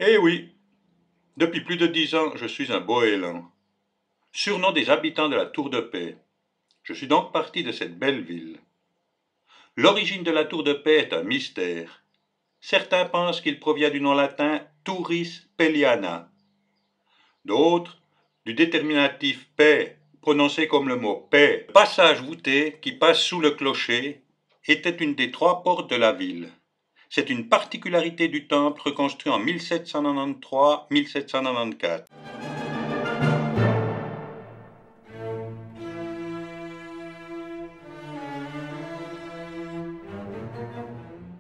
Eh oui, depuis plus de 10 ans, je suis un Bohélan, surnom des habitants de la Tour de Paix. Je suis donc parti de cette belle ville. L'origine de la Tour de Paix est un mystère. Certains pensent qu'il provient du nom latin Turis Pelliana. D'autres, du déterminatif paix, prononcé comme le mot paix. Le passage voûté qui passe sous le clocher était une des 3 portes de la ville. C'est une particularité du temple reconstruit en 1793-1794.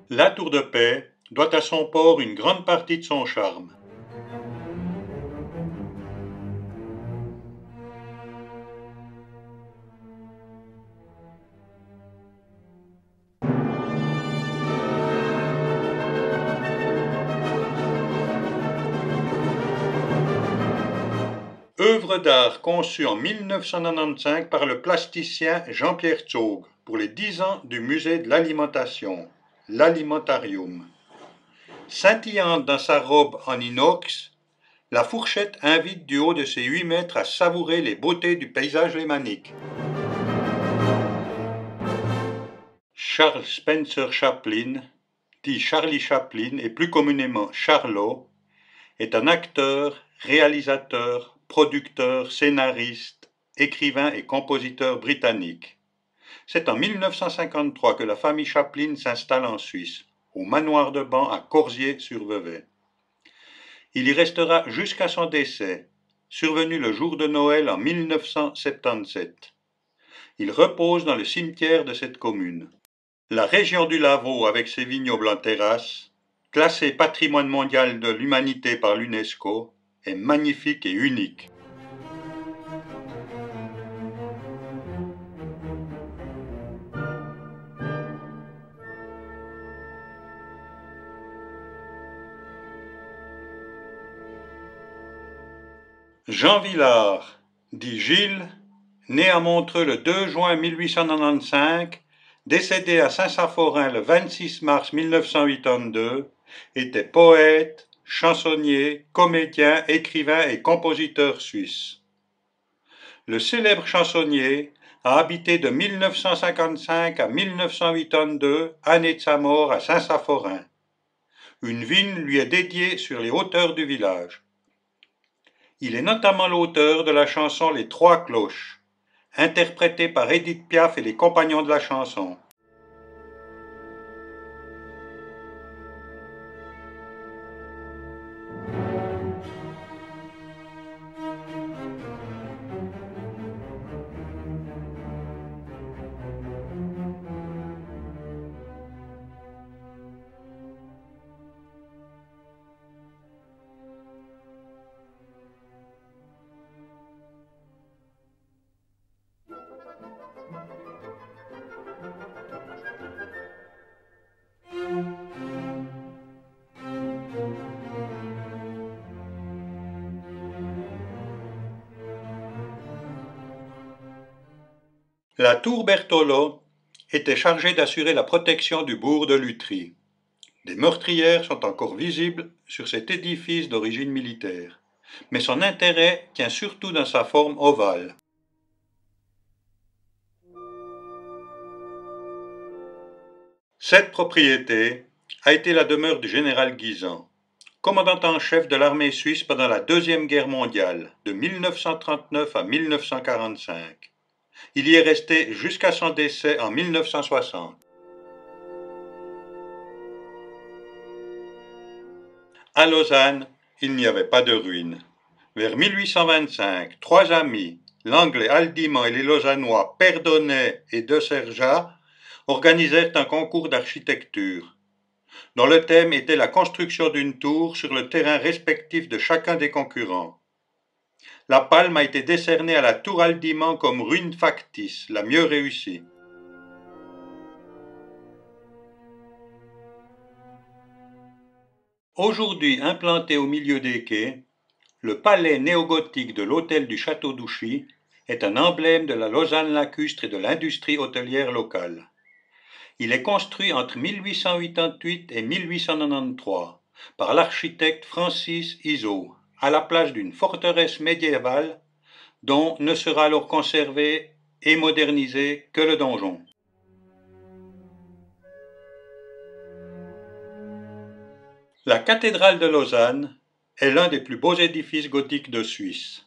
La Tour de Paix doit à son port une grande partie de son charme. Œuvre d'art conçue en 1995 par le plasticien Jean-Pierre Tsaug pour les 10 ans du musée de l'alimentation, l'Alimentarium. Scintillante dans sa robe en inox, la fourchette invite du haut de ses 8 mètres à savourer les beautés du paysage lémanique. Charles Spencer Chaplin, dit Charlie Chaplin et plus communément Charlot, est un acteur, réalisateur, producteur, scénariste, écrivain et compositeur britannique. C'est en 1953 que la famille Chaplin s'installe en Suisse, au manoir de Ban à Corzier-sur-Vevey. Il y restera jusqu'à son décès, survenu le jour de Noël en 1977. Il repose dans le cimetière de cette commune. La région du Lavaux, avec ses vignobles en terrasse, classée patrimoine mondial de l'humanité par l'UNESCO, est magnifique et unique. Jean Villard, dit Gilles, né à Montreux le 2 juin 1895, décédé à Saint-Saphorin le 26 mars 1982, était poète, chansonnier, comédien, écrivain et compositeur suisse. Le célèbre chansonnier a habité de 1955 à 1982, année de sa mort à Saint-Saphorin. Une ville lui est dédiée sur les hauteurs du village. Il est notamment l'auteur de la chanson Les Trois Cloches, interprétée par Édith Piaf et les Compagnons de la chanson. La tour Berthelot était chargée d'assurer la protection du bourg de Lutry. Des meurtrières sont encore visibles sur cet édifice d'origine militaire, mais son intérêt tient surtout dans sa forme ovale. Cette propriété a été la demeure du général Guisan, commandant en chef de l'armée suisse pendant la Deuxième Guerre mondiale, de 1939 à 1945. Il y est resté jusqu'à son décès en 1960. À Lausanne, il n'y avait pas de ruines. Vers 1825, 3 amis, l'anglais Haldimand et les lausannois Perdonnet et de Serja, organisèrent un concours d'architecture, dont le thème était la construction d'une tour sur le terrain respectif de chacun des concurrents. La palme a été décernée à la tour Haldimand comme ruine factice, la mieux réussie. Aujourd'hui implanté au milieu des quais, le palais néogothique de l'hôtel du Château d'Ouchy est un emblème de la Lausanne lacustre et de l'industrie hôtelière locale. Il est construit entre 1888 et 1893 par l'architecte Francis Izzo, à la place d'une forteresse médiévale dont ne sera alors conservé et modernisé que le donjon. La cathédrale de Lausanne est l'un des plus beaux édifices gothiques de Suisse.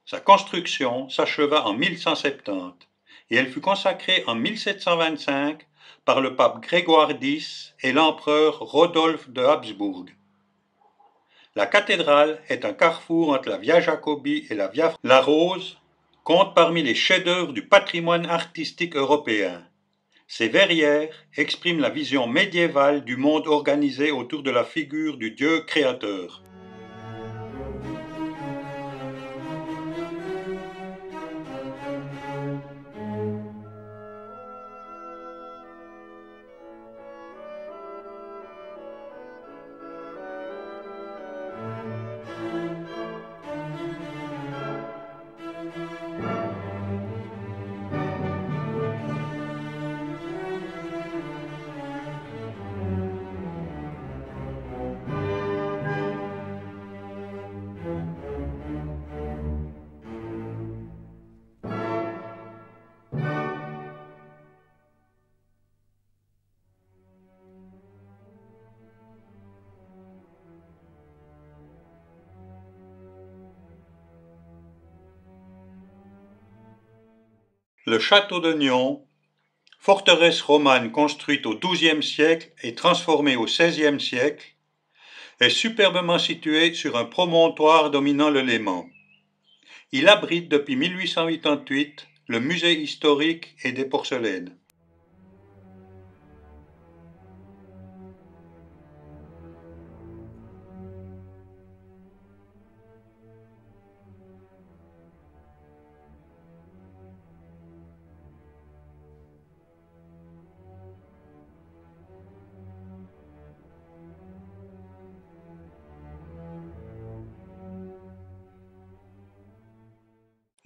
Sa construction s'acheva en 1170 et elle fut consacrée en 1725 par le pape Grégoire X et l'empereur Rodolphe de Habsbourg. La cathédrale est un carrefour entre la Via Jacobi et la Via La Rose, compte parmi les chefs-d'œuvre du patrimoine artistique européen. Ces verrières expriment la vision médiévale du monde organisé autour de la figure du Dieu créateur. Le château de Nyon, forteresse romane construite au XIIe siècle et transformée au XVIe siècle, est superbement situé sur un promontoire dominant le Léman. Il abrite depuis 1888 le musée historique et des porcelaines.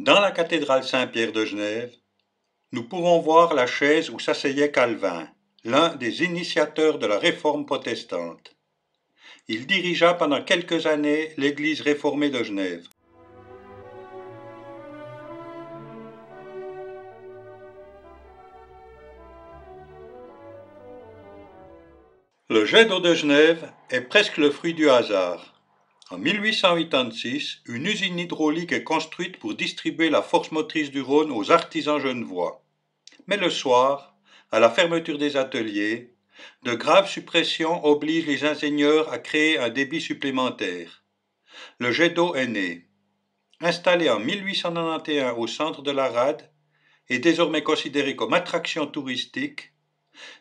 Dans la cathédrale Saint-Pierre de Genève, nous pouvons voir la chaise où s'asseyait Calvin, l'un des initiateurs de la réforme protestante. Il dirigea pendant quelques années l'église réformée de Genève. Le jet d'eau de Genève est presque le fruit du hasard. En 1886, une usine hydraulique est construite pour distribuer la force motrice du Rhône aux artisans genevois. Mais le soir, à la fermeture des ateliers, de graves suppressions obligent les ingénieurs à créer un débit supplémentaire. Le jet d'eau est né. Installé en 1891 au centre de la rade et désormais considéré comme attraction touristique,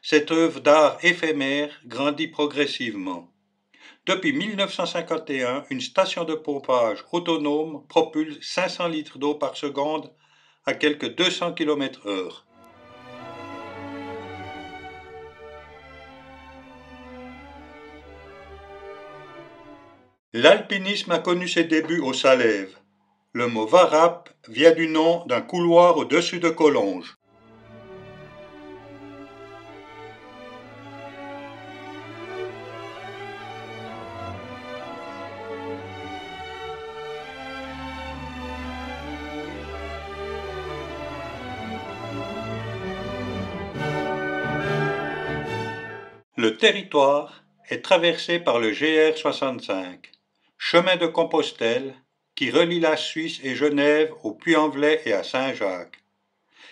cette œuvre d'art éphémère grandit progressivement. Depuis 1951, une station de pompage autonome propulse 500 litres d'eau par seconde à quelques 200 km/h. L'alpinisme a connu ses débuts au Salève. Le mot Varap vient du nom d'un couloir au-dessus de Collonges. Le territoire est traversé par le GR 65, chemin de Compostelle, qui relie la Suisse et Genève au Puy-en-Velay et à Saint-Jacques.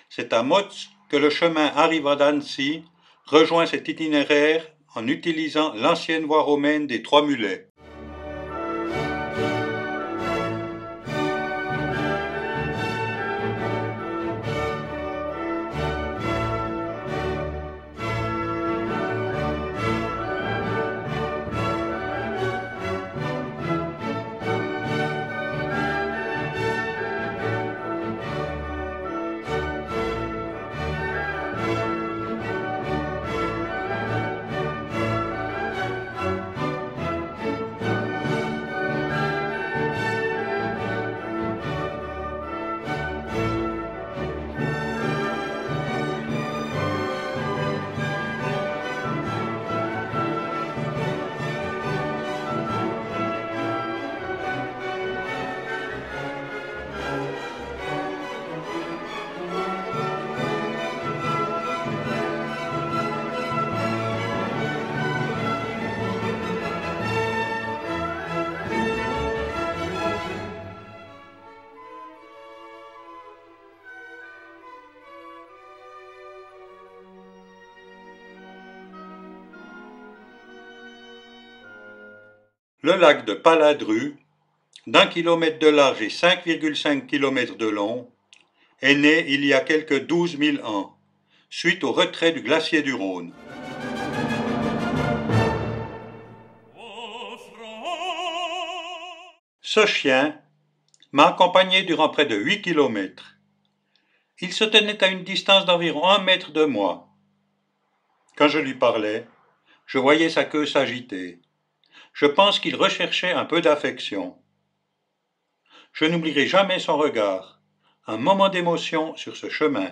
C'est à Motz que le chemin arrivant d'Annecy rejoint cet itinéraire en utilisant l'ancienne voie romaine des Trois Mulets. Le lac de Paladru, d'1 km de large et 5,5 km de long, est né il y a quelques 12 000 ans, suite au retrait du glacier du Rhône. Ce chien m'a accompagné durant près de 8 km. Il se tenait à une distance d'environ 1 mètre de moi. Quand je lui parlais, je voyais sa queue s'agiter. Je pense qu'il recherchait un peu d'affection. Je n'oublierai jamais son regard, un moment d'émotion sur ce chemin.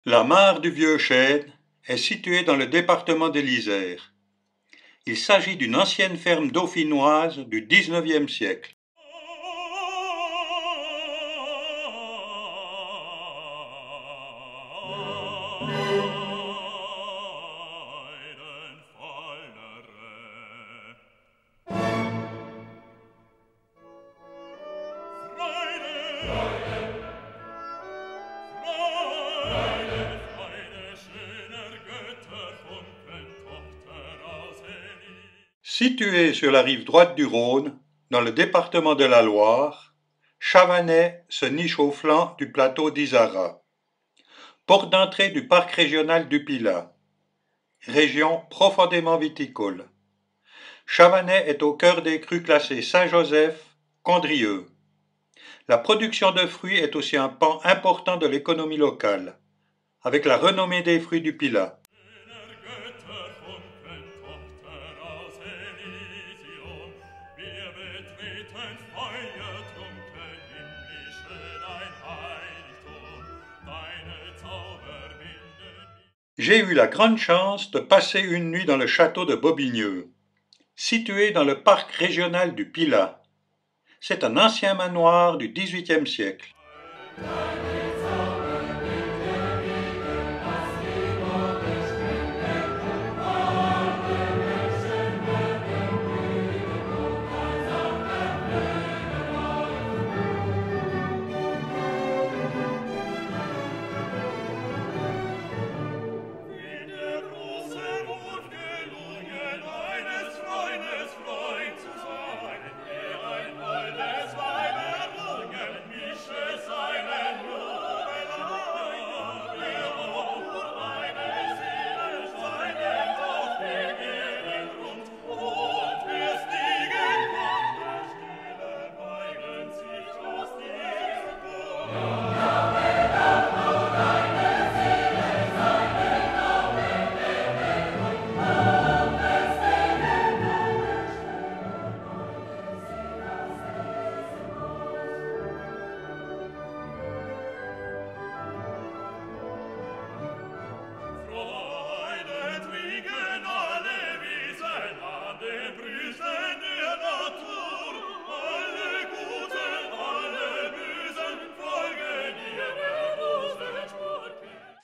La mare du Vieux Chêne est située dans le département de l'Isère. Il s'agit d'une ancienne ferme dauphinoise du XIXe siècle. Situé sur la rive droite du Rhône, dans le département de la Loire, Chavanay se niche au flanc du plateau d'Isara. Porte d'entrée du parc régional du Pilat. Région profondément viticole. Chavanay est au cœur des crus classés Saint-Joseph, Condrieu. La production de fruits est aussi un pan important de l'économie locale, avec la renommée des fruits du Pilat. J'ai eu la grande chance de passer une nuit dans le château de Bobigneux, situé dans le parc régional du Pilat. C'est un ancien manoir du XVIIIe siècle.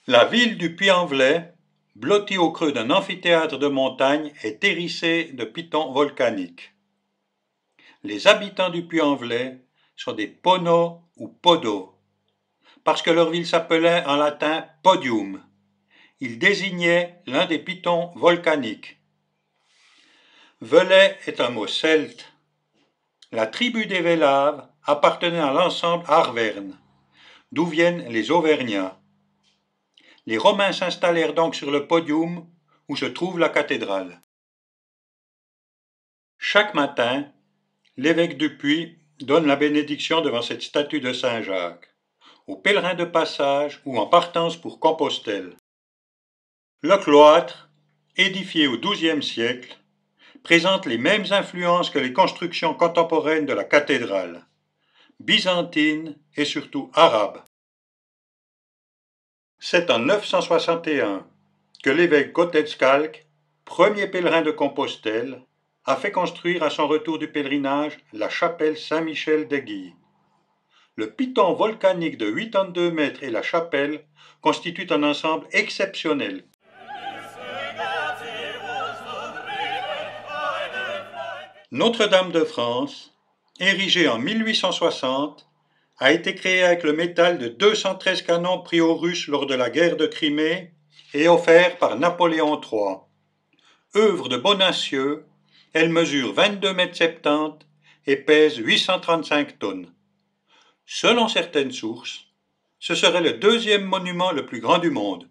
La ville du Puy-en-Velay, blottie au creux d'un amphithéâtre de montagne, est hérissée de pitons volcaniques. Les habitants du Puy-en-Velay sont des Pono ou Podo, parce que leur ville s'appelait en latin Podium. Ils désignaient l'un des pitons volcaniques. Velay est un mot celte. La tribu des Vélaves appartenait à l'ensemble Arverne, d'où viennent les Auvergnats. Les Romains s'installèrent donc sur le podium où se trouve la cathédrale. Chaque matin, l'évêque du Puy donne la bénédiction devant cette statue de Saint Jacques, aux pèlerins de passage ou en partance pour Compostelle. Le cloître, édifié au XIIe siècle, présente les mêmes influences que les constructions contemporaines de la cathédrale, byzantines et surtout arabes. C'est en 961 que l'évêque Gotescalc, premier pèlerin de Compostelle, a fait construire à son retour du pèlerinage la chapelle Saint-Michel d'Aiguille. Le piton volcanique de 82 mètres et la chapelle constituent un ensemble exceptionnel. Notre-Dame de France, érigée en 1860, a été créée avec le métal de 213 canons pris aux Russes lors de la guerre de Crimée et offert par Napoléon III. Œuvre de Bonacieux, elle mesure 22,70 mètres et pèse 835 tonnes. Selon certaines sources, ce serait le deuxième monument le plus grand du monde.